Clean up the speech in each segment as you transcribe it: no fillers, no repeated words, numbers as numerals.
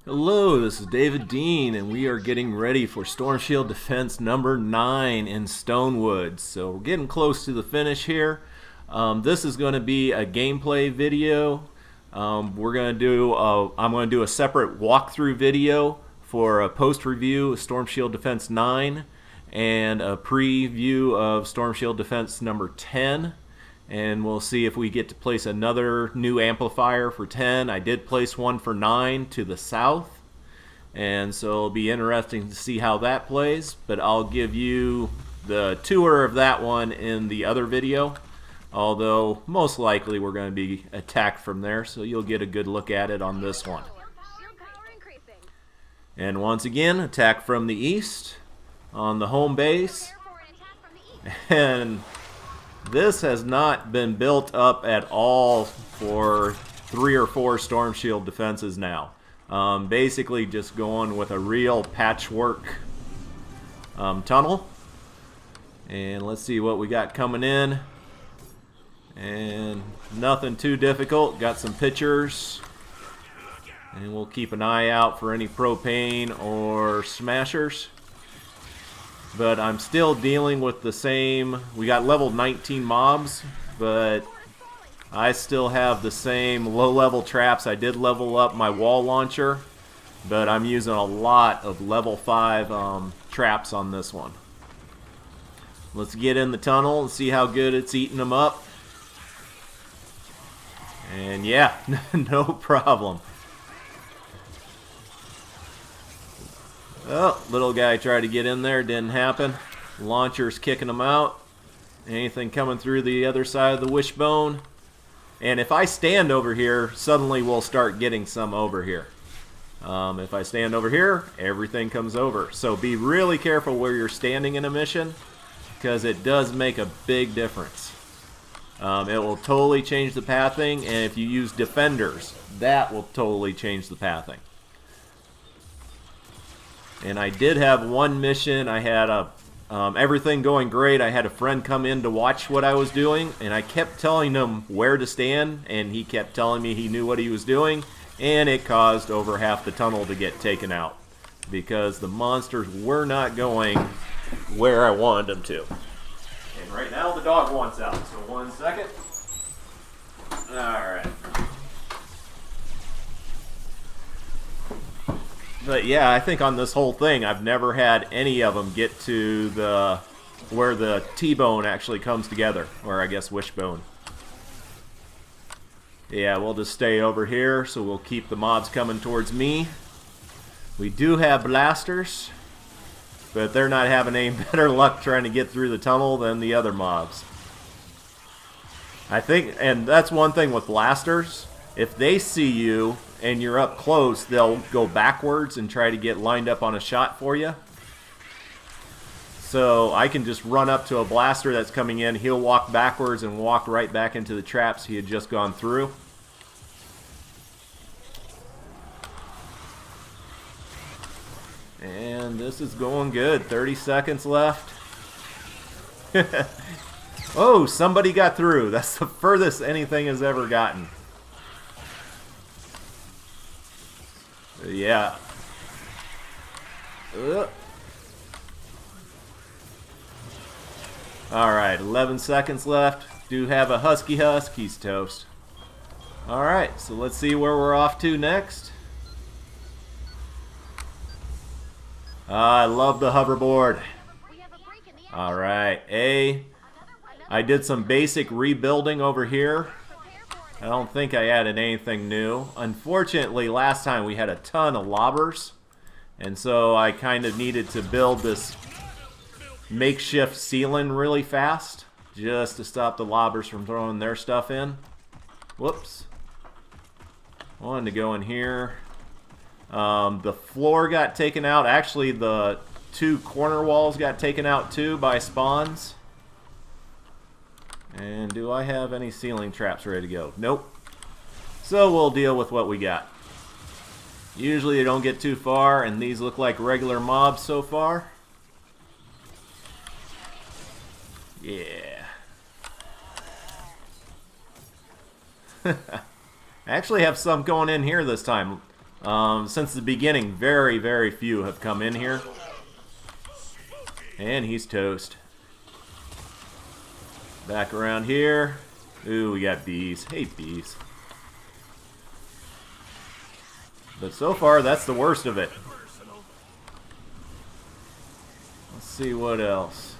Hello, this is David Dean, and we are getting ready for Storm Shield Defense number 9 in Stonewood. So we're getting close to the finish here. This is going to be a gameplay video. I'm going to do a separate walkthrough video for a post-review of Storm Shield Defense 9 and a preview of Storm Shield Defense number 10. And we'll see if we get to place another new amplifier for 10. I did place one for 9 to the south, and so it'll be interesting to see how that plays, but I'll give you the tour of that one in the other video, although most likely we're going to be attacked from there, so you'll get a good look at it on this one. And once again, attack from the east on the home base, and this has not been built up at all for 3 or 4 Storm Shield defenses now. Basically just going with a real patchwork tunnel. And let's see what we got coming in. And nothing too difficult. Got some pictures. And we'll keep an eye out for any propane or smashers. But I'm still dealing with the same. We got level 19 mobs, but I still have the same low-level traps. I did level up my wall launcher, but I'm using a lot of level 5 traps on this one. Let's get in the tunnel and see how good it's eating them up. And yeah, no problem. Oh, little guy tried to get in there, didn't happen. Launcher's kicking him out. Anything coming through the other side of the wishbone. And if I stand over here, suddenly we'll start getting some over here. If I stand over here, everything comes over. So be really careful where you're standing in a mission, because it does make a big difference. It will totally change the pathing, and if you use defenders, that will totally change the pathing. And I did have one mission. I had everything going great. I had a friend come in to watch what I was doing, and I kept telling him where to stand, and he kept telling me he knew what he was doing, and it caused over half the tunnel to get taken out because the monsters were not going where I wanted them to. And right now the dog wants out, so 1 second. Alright. But yeah, I think on this whole thing, I've never had any of them get to where the T-bone actually comes together, or I guess wishbone. Yeah, we'll just stay over here, so we'll keep the mobs coming towards me. We do have blasters, but they're not having any better luck trying to get through the tunnel than the other mobs. I think, and that's one thing with blasters, if they see you and you're up close, they'll go backwards and try to get lined up on a shot for you. So I can just run up to a blaster that's coming in, he'll walk backwards and walk right back into the traps he had just gone through. And this is going good. 30 seconds left. Oh, somebody got through. That's the furthest anything has ever gotten. Yeah. Alright, 11 seconds left. Do have a Husky Husk. He's toast. Alright, so let's see where we're off to next. I love the hoverboard. Alright, I did some basic rebuilding over here. I don't think I added anything new. Unfortunately, last time we had a ton of lobbers, and so I kind of needed to build this makeshift ceiling really fast just to stop the lobbers from throwing their stuff in. Whoops. I wanted to go in here. The floor got taken out. Actually, the 2 corner walls got taken out too by spawns. And do I have any ceiling traps ready to go? Nope. So we'll deal with what we got. Usually they don't get too far, and these look like regular mobs so far. Yeah. I actually have some going in here this time. Since the beginning, very, very few have come in here. And he's toast. Back around here. Ooh, we got bees. Hate bees. But so far, that's the worst of it. Let's see what else.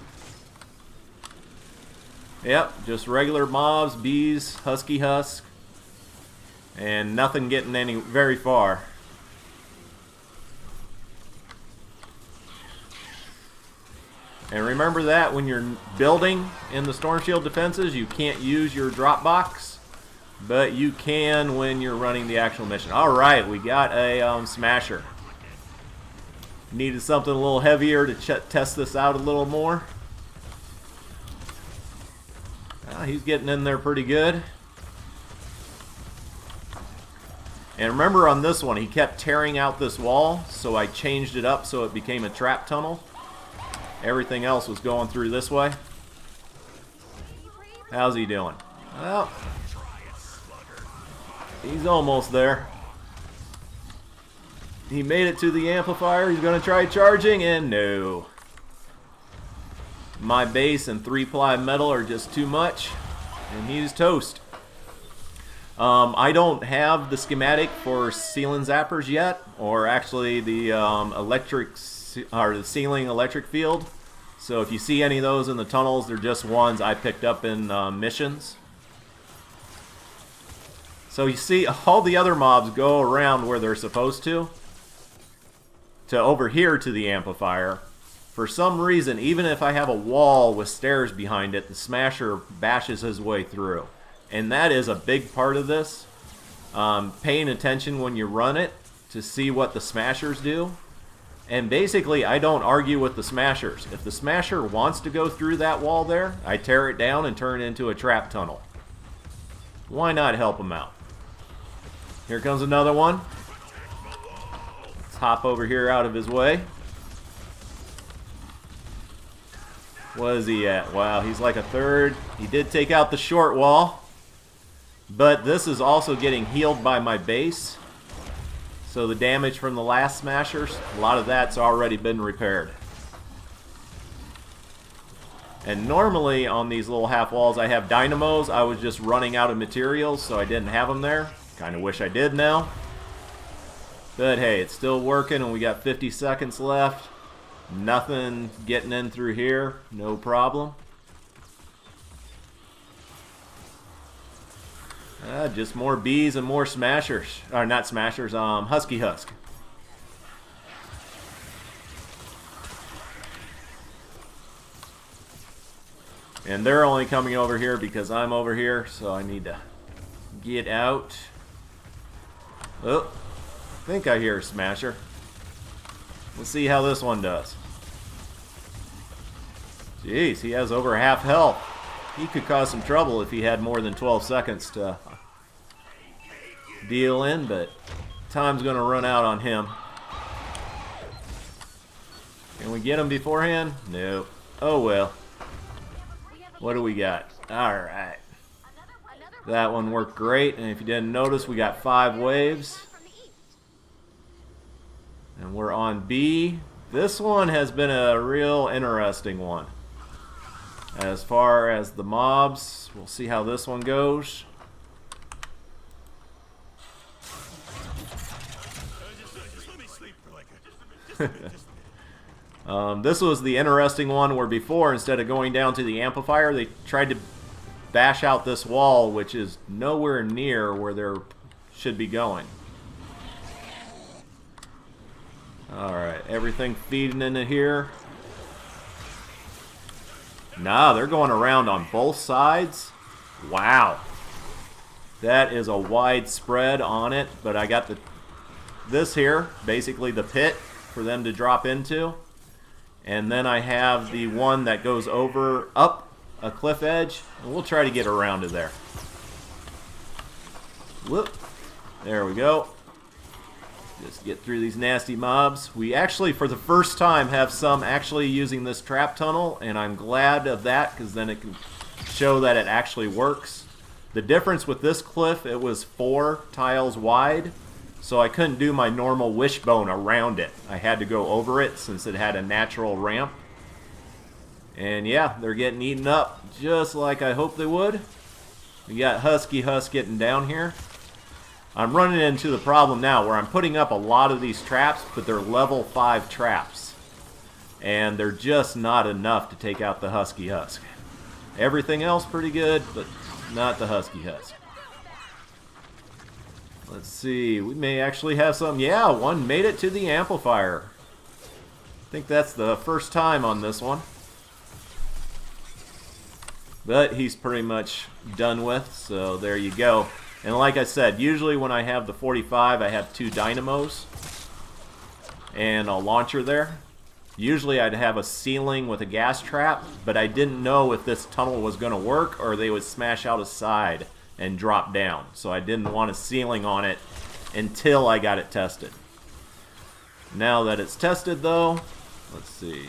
Yep, just regular mobs, bees, husky husk. And nothing getting any very far. And remember that when you're building in the Storm Shield defenses, you can't use your drop box, but you can when you're running the actual mission. All right, we got a smasher. Needed something a little heavier to test this out a little more. He's getting in there pretty good. And remember on this one, he kept tearing out this wall, so I changed it up so it became a trap tunnel. Everything else was going through this way. How's he doing? Well, he's almost there. He made it to the amplifier. He's going to try charging, and no. My base and 3-ply metal are just too much, and he's toast. I don't have the schematic for ceiling zappers yet, or actually the the ceiling electric field. So if you see any of those in the tunnels, they're just ones I picked up in missions. So you see all the other mobs go around where they're supposed to over here to the amplifier. For some reason, even if I have a wall with stairs behind it, the smasher bashes his way through. And that is a big part of this. Paying attention when you run it to see what the smashers do. And basically, I don't argue with the smashers. If the smasher wants to go through that wall there, I tear it down and turn it into a trap tunnel. Why not help him out? Here comes another one. Let's hop over here out of his way. What is he at? Wow, he's like a third. He did take out the short wall. But this is also getting healed by my base. So the damage from the last smashers, a lot of that's already been repaired. And normally on these little half walls I have dynamos. I was just running out of materials, so I didn't have them there. Kind of wish I did now. But hey, it's still working, and we got 50 seconds left. Nothing getting in through here, no problem. Just more bees and more smashers. Or not smashers, husky husk. And they're only coming over here because I'm over here, so I need to get out. Oh, I think I hear a smasher. Let's see how this one does. Jeez, he has over half health. He could cause some trouble if he had more than 12 seconds to deal in, but time's going to run out on him. Can we get him beforehand? No. Oh well. What do we got? Alright. That one worked great, and if you didn't notice, we got 5 waves. And we're on B. This one has been a real interesting one. As far as the mobs, we'll see how this one goes. This was the interesting one where before, instead of going down to the amplifier, they tried to bash out this wall, which is nowhere near where they should be going. Alright, everything feeding into here. Nah, they're going around on both sides. Wow. That is a wide spread on it, but I got this here, basically the pit for them to drop into. And then I have the one that goes up a cliff edge, and we'll try to get around to there. Whoop. There we go. Just get through these nasty mobs. We actually, for the first time, have some actually using this trap tunnel, and I'm glad of that because then it can show that it actually works. The difference with this cliff, it was 4 tiles wide. so I couldn't do my normal wishbone around it. I had to go over it since it had a natural ramp. And yeah, they're getting eaten up just like I hoped they would. We got Husky Husk getting down here. I'm running into the problem now where I'm putting up a lot of these traps, but they're level 5 traps. And they're just not enough to take out the Husky Husk. Everything else pretty good, but not the Husky Husk. Let's see, we may actually have some. Yeah, one made it to the amplifier. I think that's the first time on this one. But he's pretty much done with, so there you go. And like I said, usually when I have the 45, I have 2 dynamos and a launcher there. Usually I'd have a ceiling with a gas trap, but I didn't know if this tunnel was going to work or they would smash out a side and drop down. So I didn't want a ceiling on it until I got it tested. Now that it's tested though, let's see.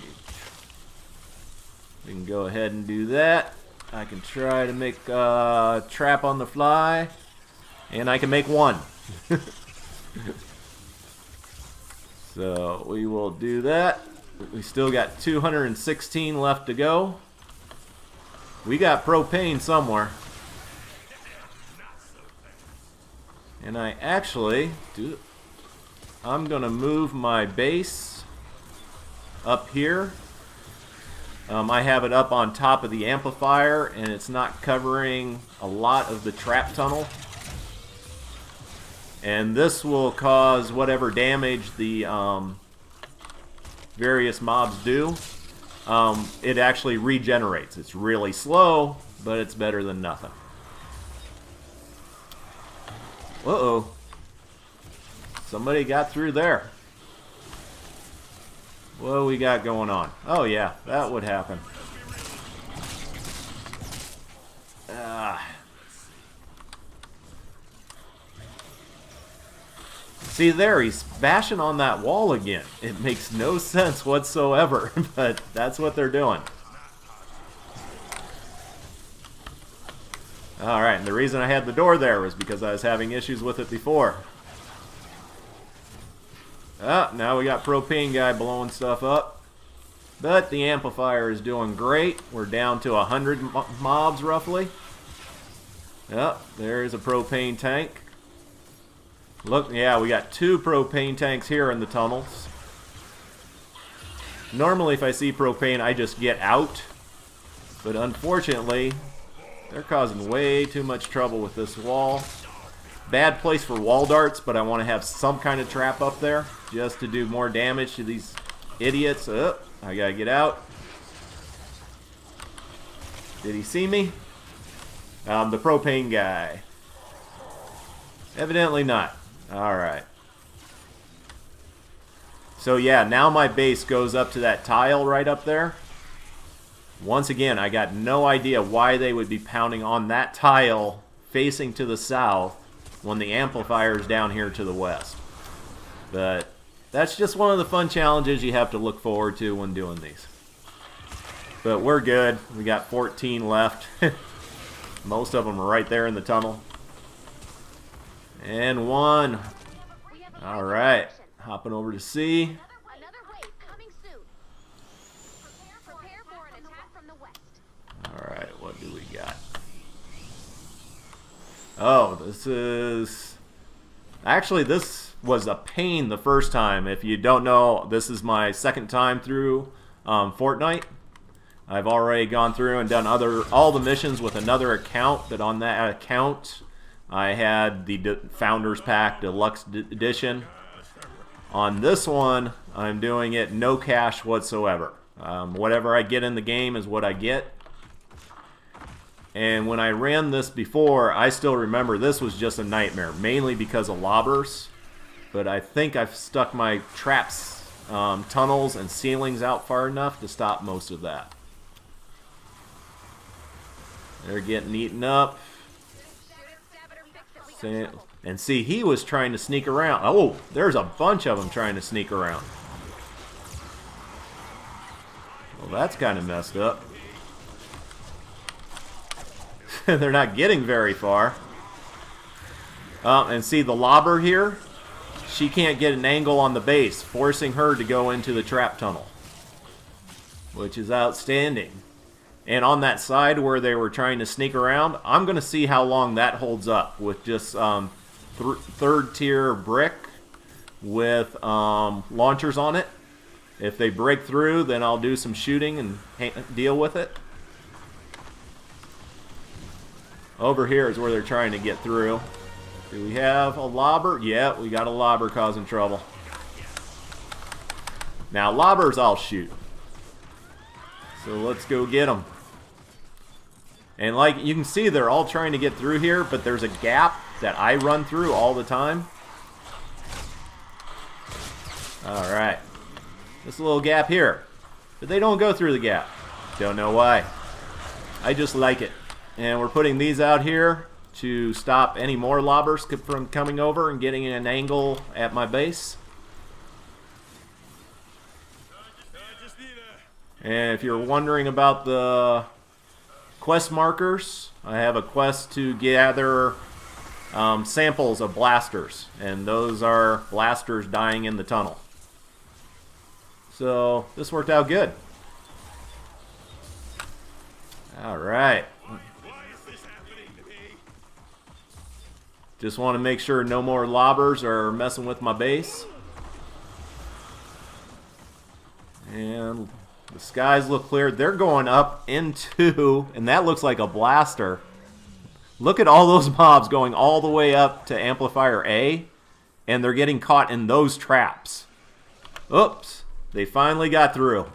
We can go ahead and do that. I can try to make a trap on the fly. And I can make one. So we will do that. We still got 216 left to go. We got propane somewhere. And I actually I'm gonna move my base up here. I have it up on top of the amplifier and it's not covering a lot of the trap tunnel. And this will cause whatever damage the various mobs do. It actually regenerates. It's really slow, but it's better than nothing. Uh-oh. Somebody got through there. What do we got going on? Oh yeah, that would happen. See there, he's bashing on that wall again. It makes no sense whatsoever, but that's what they're doing. Alright, and the reason I had the door there was because I was having issues with it before. Now we got propane guy blowing stuff up. But the amplifier is doing great. We're down to 100 mobs roughly. Yep, there's a propane tank. Look, yeah, we got 2 propane tanks here in the tunnels. Normally if I see propane, I just get out. But unfortunately, they're causing way too much trouble with this wall. Bad place for wall darts, but I want to have some kind of trap up there just to do more damage to these idiots. Oh, I gotta get out. Did he see me? The propane guy. Evidently not. Alright. So yeah, now my base goes up to that tile right up there. Once again, I got no idea why they would be pounding on that tile facing to the south when the amplifier is down here to the west. But that's just one of the fun challenges you have to look forward to when doing these. But we're good. We got 14 left. Most of them are right there in the tunnel. And 1. Alright. Hopping over to C. Alright, what do we got? Oh, this is... Actually, this was a pain the first time. If you don't know, this is my second time through Fortnite. I've already gone through and done all the missions with another account, but on that account I had the Founders Pack Deluxe Edition. On this one, I'm doing it no cash whatsoever. Whatever I get in the game is what I get. And when I ran this before, I still remember this was just a nightmare, mainly because of lobbers. But I think I've stuck my traps, tunnels, and ceilings out far enough to stop most of that. They're getting eaten up. And see, he was trying to sneak around. Oh, there's a bunch of them trying to sneak around. Well, that's kind of messed up. They're not getting very far. And see the lobber here? she can't get an angle on the base, forcing her to go into the trap tunnel, which is outstanding. And on that side where they were trying to sneak around, I'm going to see how long that holds up with just third tier brick with launchers on it. If they break through, then I'll do some shooting and deal with it. Over here is where they're trying to get through. Do we have a lobber? Yeah, we got a lobber causing trouble. Now, lobbers I'll shoot. So let's go get them. And like you can see, they're all trying to get through here, but there's a gap that I run through all the time. Alright. This little gap here. But they don't go through the gap. Don't know why. I just like it. And we're putting these out here to stop any more lobbers from coming over and getting an angle at my base. And if you're wondering about the quest markers, I have a quest to gather samples of blasters, and those are blasters dying in the tunnel. So this worked out good. Alright. Just want to make sure no more lobbers are messing with my base. And the skies look clear. They're going up into, and that looks like a blaster. Look at all those mobs going all the way up to amplifier A, and they're getting caught in those traps. Oops, they finally got through.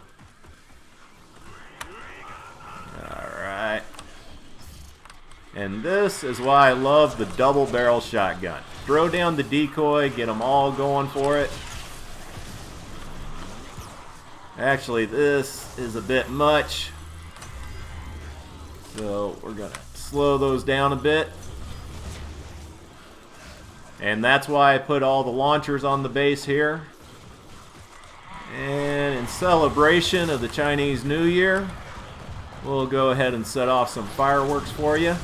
Alright. And this is why I love the double barrel shotgun. Throw down the decoy, get them all going for it. Actually, this is a bit much, so we're going to slow those down a bit. And that's why I put all the launchers on the base here. And in celebration of the Chinese New Year, we'll go ahead and set off some fireworks for you.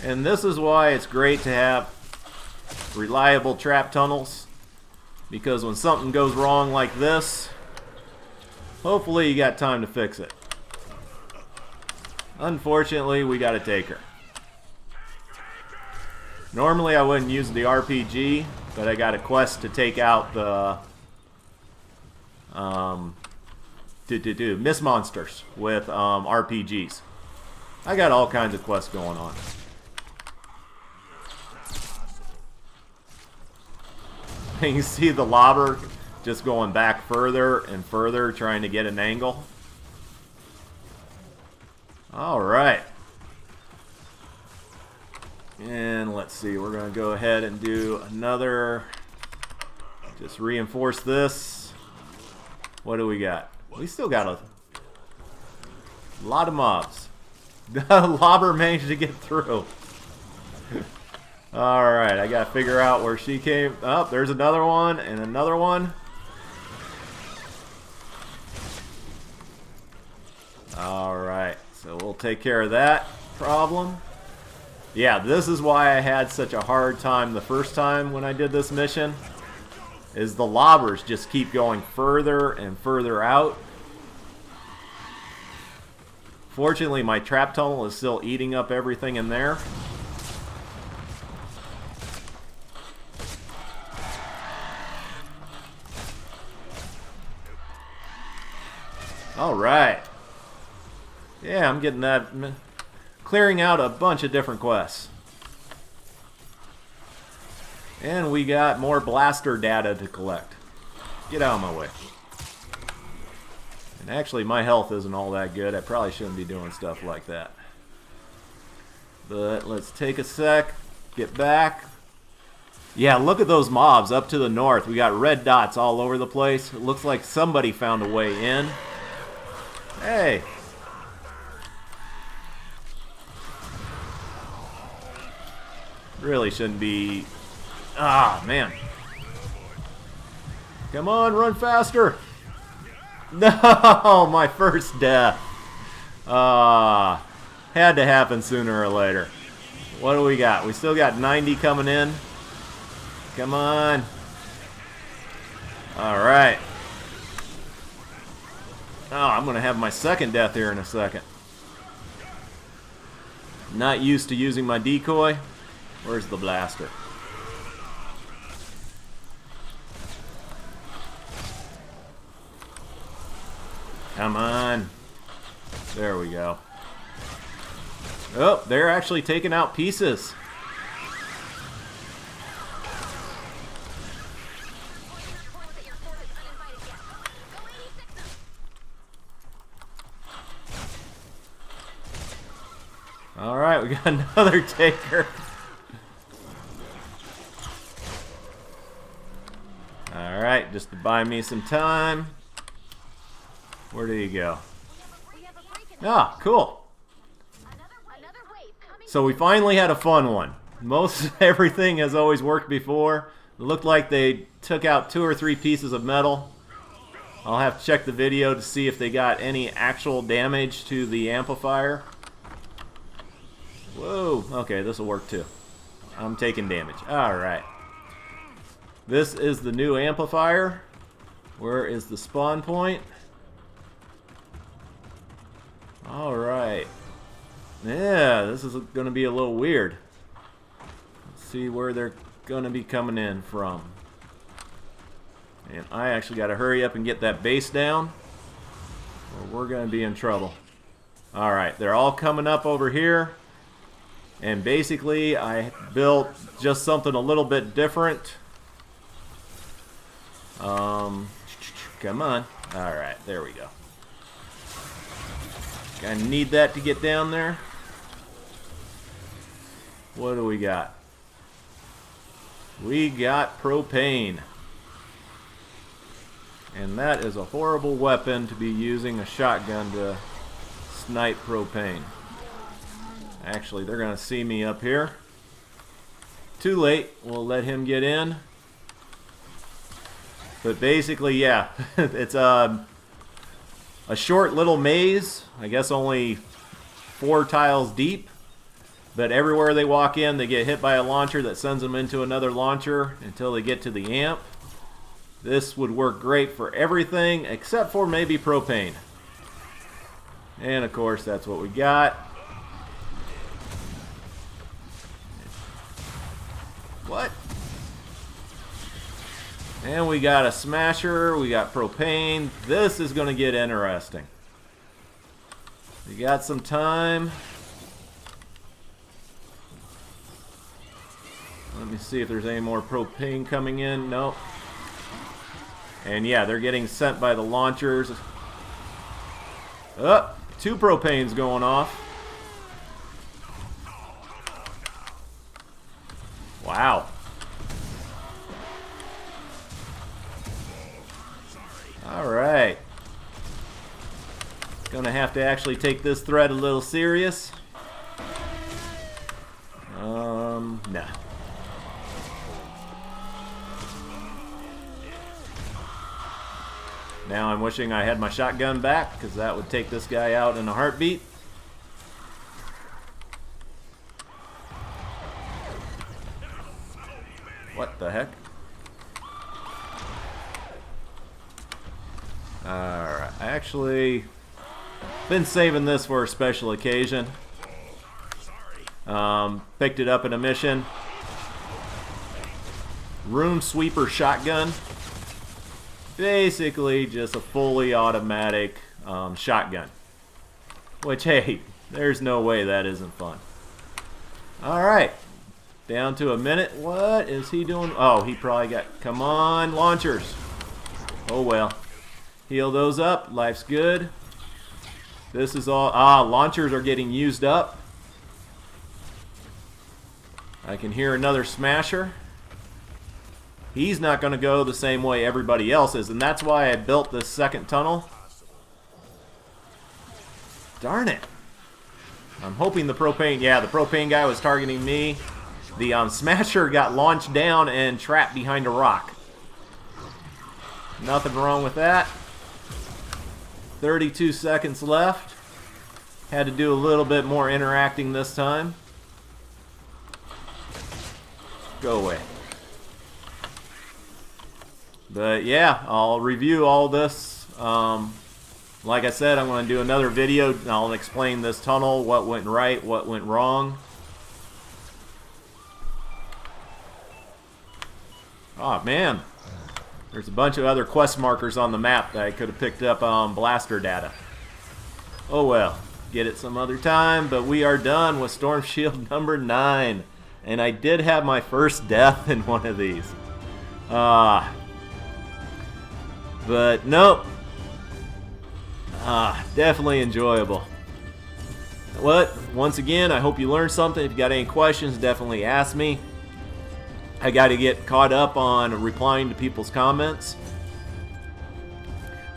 And this is why it's great to have reliable trap tunnels, because when something goes wrong like this, hopefully you got time to fix it. Unfortunately, we got to take her. Normally I wouldn't use the RPG, but I got a quest to take out the Miss Monsters with RPGs. I got all kinds of quests going on. You see the lobber just going back further and further, trying to get an angle. Alright. And let's see, we're going to go ahead and do another, just reinforce this. What do we got? We still got a lot of mobs. The lobber managed to get through. Alright, I gotta figure out where she came. Oh, there's another one and another one. Alright, so we'll take care of that problem. Yeah, this is why I had such a hard time the first time when I did this mission, is the lobbers just keep going further and further out. Fortunately, my trap tunnel is still eating up everything in there. Alright. Yeah, I'm getting that. Clearing out a bunch of different quests. And we got more blaster data to collect. Get out of my way. And actually, my health isn't all that good. I probably shouldn't be doing stuff like that. But let's take a sec. Get back. Yeah, look at those mobs up to the north. We got red dots all over the place. It looks like somebody found a way in. Hey. Really shouldn't be. Ah, man. Come on, run faster. No, my first death. Had to happen sooner or later. What do we got? We still got 90 coming in. Come on. All right. Oh, I'm going to have my second death here in a second. Not used to using my decoy. Where's the blaster? Come on. There we go. Oh, they're actually taking out pieces. All right, we got another taker. All right, just to buy me some time. Where do you go? Ah, cool. So we finally had a fun one. Most everything has always worked before. It looked like they took out 2 or 3 pieces of metal. I'll have to check the video to see if they got any actual damage to the amplifier. Whoa, okay, this will work too. I'm taking damage. Alright. This is the new amplifier. Where is the spawn point? Alright. Yeah, this is going to be a little weird. Let's see where they're going to be coming in from. And I actually got to hurry up and get that base down, or we're going to be in trouble. Alright, they're all coming up over here. And basically, I built just something a little bit different. Come on. Alright, there we go. I need that to get down there. What do we got? We got propane. And that is a horrible weapon to be using a shotgun to snipe propane. Actually, they're going to see me up here. Too late. We'll let him get in. But basically, yeah, it's a short little maze. I guess only 4 tiles deep. But everywhere they walk in, they get hit by a launcher that sends them into another launcher until they get to the amp. This would work great for everything except for maybe propane. And of course, that's what we got. What? And we got a smasher, we got propane. This is going to get interesting. We got some time. Let me see if there's any more propane coming in. Nope. And yeah, they're getting sent by the launchers. Oh, 2 propanes going off. Wow. Alright. Gonna have to actually take this threat a little serious. Nah. Now I'm wishing I had my shotgun back, because that would take this guy out in a heartbeat. What the heck? Alright, I actually been saving this for a special occasion. Picked it up in a mission. Room sweeper shotgun. Basically just a fully automatic shotgun. Which, hey, there's no way that isn't fun. Alright. Down to a minute. What is he doing? Oh, he probably got... Come on, launchers. Oh, well. Heal those up. Life's good. This is all... launchers are getting used up. I can hear another smasher. He's not going to go the same way everybody else is, and that's why I built this second tunnel. Darn it. I'm hoping the propane... Yeah, the propane guy was targeting me. The smasher got launched down and trapped behind a rock. Nothing wrong with that. 32 seconds left. Had to do a little bit more interacting this time. Go away. But yeah, I'll review all this. Like I said, I'm going to do another video. I'll explain this tunnel, what went right, what went wrong. Oh man, there's a bunch of other quest markers on the map that I could have picked up on blaster data. Oh well, get it some other time, but we are done with Storm Shield number 9. And I did have my first death in one of these. But nope. Definitely enjoyable. Once again, I hope you learned something. If you got any questions, definitely ask me. I got to get caught up on replying to people's comments.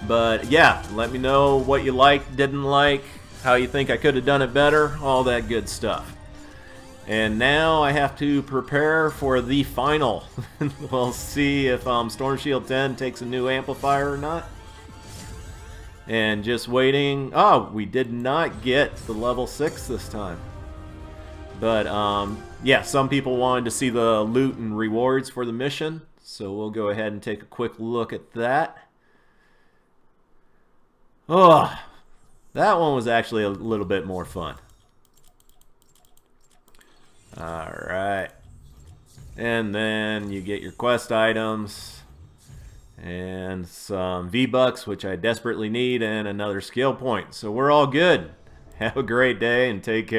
But yeah, let me know what you liked, didn't like, how you think I could have done it better, all that good stuff. And now I have to prepare for the final. We'll see if Storm Shield 10 takes a new amplifier or not. And just waiting. Oh, we did not get the level 6 this time. But yeah, some people wanted to see the loot and rewards for the mission. So we'll go ahead and take a quick look at that. Oh, that one was actually a little bit more fun. Alright. And then you get your quest items and some V-Bucks, which I desperately need, and another skill point. So we're all good. Have a great day and take care.